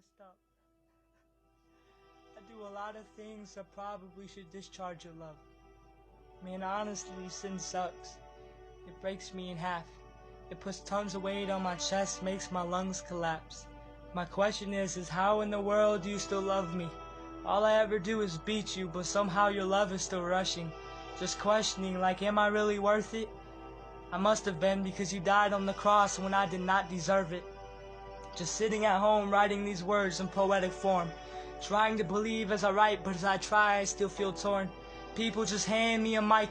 messed up. I do a lot of things that probably should discharge your love. Man, honestly, sin sucks. It breaks me in half. It puts tons of weight on my chest, makes my lungs collapse. My question is how in the world do you still love me? All I ever do is beat you, but somehow your love is still rushing. Just questioning, like, am I really worth it? I must have been, because you died on the cross when I did not deserve it. Just sitting at home writing these words in poetic form. Trying to believe as I write, but as I try I still feel torn. People just hand me a mic.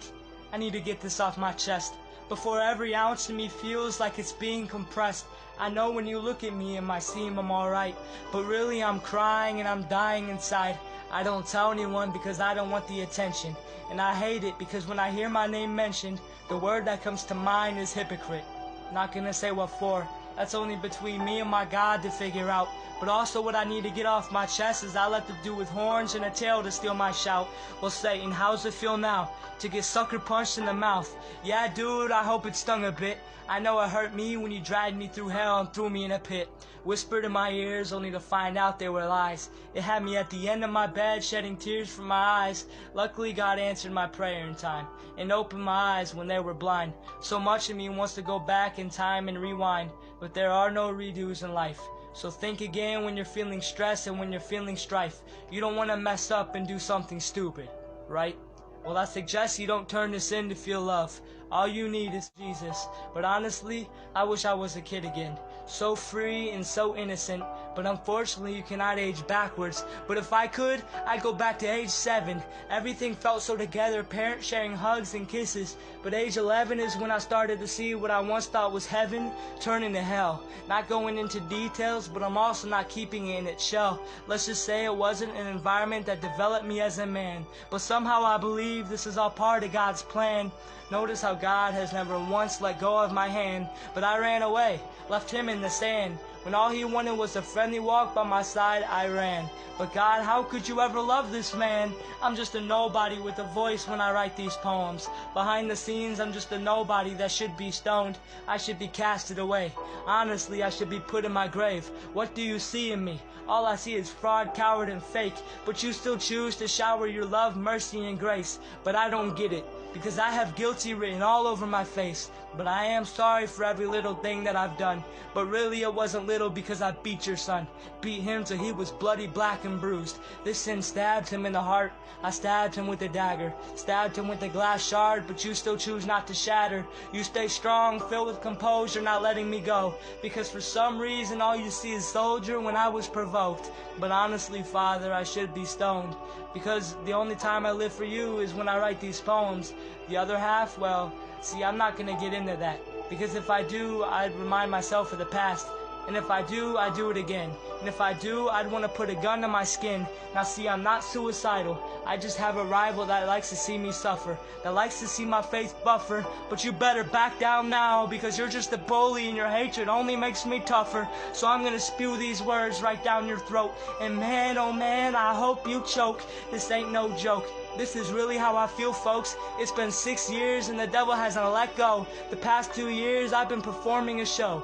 I need to get this off my chest before every ounce of me feels like it's being compressed. I know when you look at me it might seem I'm alright, but really I'm crying and I'm dying inside. I don't tell anyone because I don't want the attention, and I hate it because when I hear my name mentioned, the word that comes to mind is hypocrite. Not gonna say what for. That's only between me and my God to figure out. But also what I need to get off my chest is I let the dude with horns and a tail to steal my shout. Well, Satan, how's it feel now to get sucker punched in the mouth? Yeah, dude, I hope it stung a bit. I know it hurt me when you dragged me through hell and threw me in a pit. Whispered in my ears only to find out they were lies. It had me at the end of my bed shedding tears from my eyes. Luckily God answered my prayer in time and opened my eyes when they were blind. So much of me wants to go back in time and rewind, but there are no redos in life. So think again when you're feeling stress and when you're feeling strife. You don't want to mess up and do something stupid, right? Well, I suggest you don't turn this in to feel love. All you need is Jesus. But honestly, I wish I was a kid again. So free and so innocent. But unfortunately, you cannot age backwards. But if I could, I'd go back to age 7. Everything felt so together, parents sharing hugs and kisses. But age 11 is when I started to see what I once thought was heaven turn into hell. Not going into details, but I'm also not keeping it in its shell. Let's just say it wasn't an environment that developed me as a man. But somehow I believe this is all part of God's plan. Notice how God has never once let go of my hand, but I ran away, left him in the sand. When all he wanted was a friendly walk by my side, I ran. But God, how could you ever love this man? I'm just a nobody with a voice when I write these poems. Behind the scenes, I'm just a nobody that should be stoned. I should be casted away. Honestly, I should be put in my grave. What do you see in me? All I see is fraud, coward, and fake. But you still choose to shower your love, mercy, and grace. But I don't get it, because I have guilty written all over my face. But I am sorry for every little thing that I've done. But really it wasn't little, because I beat your son. Beat him till he was bloody, black, and bruised. This sin stabbed him in the heart. I stabbed him with a dagger. Stabbed him with a glass shard, but you still choose not to shatter. You stay strong, filled with composure, not letting me go. Because for some reason all you see is soldier when I was provoked. But honestly, Father, I should be stoned. Because the only time I live for you is when I write these poems. The other half, well, see, I'm not gonna get into that. Because if I do, I'd remind myself of the past. And if I do, I do it again. And if I do, I'd want to put a gun to my skin. Now see, I'm not suicidal. I just have a rival that likes to see me suffer, that likes to see my faith buffer. But you better back down now, because you're just a bully and your hatred only makes me tougher. So I'm gonna spew these words right down your throat. And man, oh man, I hope you choke. This ain't no joke. This is really how I feel, folks. It's been 6 years and the devil hasn't let go. The past 2 years I've been performing a show.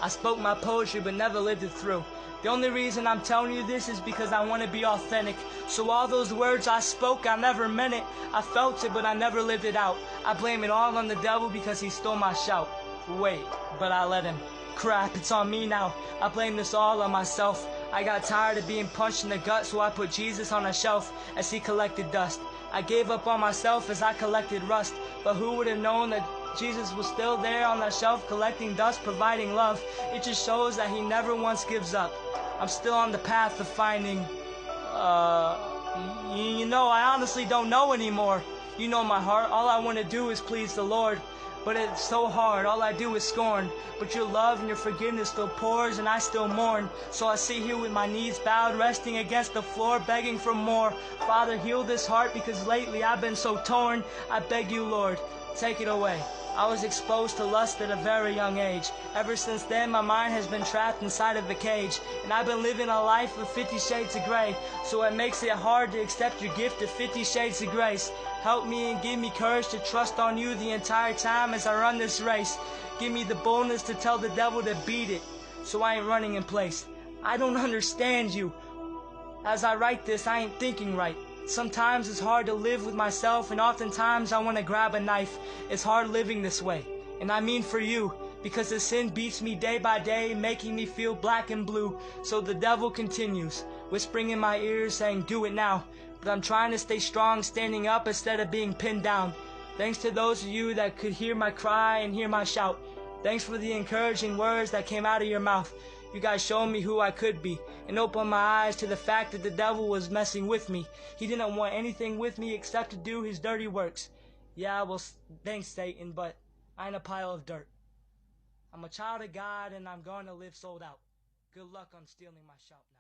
I spoke my poetry but never lived it through. The only reason I'm telling you this is because I want to be authentic. So all those words I spoke, I never meant it. I felt it but I never lived it out. I blame it all on the devil because he stole my shout. Wait, but I let him. Crap, it's on me now. I blame this all on myself. I got tired of being punched in the gut, so I put Jesus on a shelf as he collected dust. I gave up on myself as I collected rust. But who would have known that Jesus was still there on that shelf collecting dust, providing love? It just shows that he never once gives up. I'm still on the path of finding, you know, I honestly don't know anymore. You know my heart, all I want to do is please the Lord. But it's so hard, all I do is scorn. But your love and your forgiveness still pours and I still mourn. So I sit here with my knees bowed, resting against the floor, begging for more. Father, heal this heart because lately I've been so torn. I beg you, Lord, take it away. I was exposed to lust at a very young age. Ever since then, my mind has been trapped inside of a cage. And I've been living a life of 50 shades of gray. So it makes it hard to accept your gift of 50 shades of grace. Help me and give me courage to trust on you the entire time as I run this race. Give me the boldness to tell the devil to beat it, so I ain't running in place. I don't understand you. As I write this, I ain't thinking right. Sometimes it's hard to live with myself, and oftentimes I want to grab a knife. It's hard living this way, and I mean for you, because the sin beats me day by day, making me feel black and blue. So the devil continues, whispering in my ears, saying, do it now. But I'm trying to stay strong, standing up instead of being pinned down. Thanks to those of you that could hear my cry and hear my shout. Thanks for the encouraging words that came out of your mouth. You guys showed me who I could be and opened my eyes to the fact that the devil was messing with me. He didn't want anything with me except to do his dirty works. Yeah, well, thanks, Satan, but I ain't a pile of dirt. I'm a child of God, and I'm going to live sold out. Good luck on stealing my shout.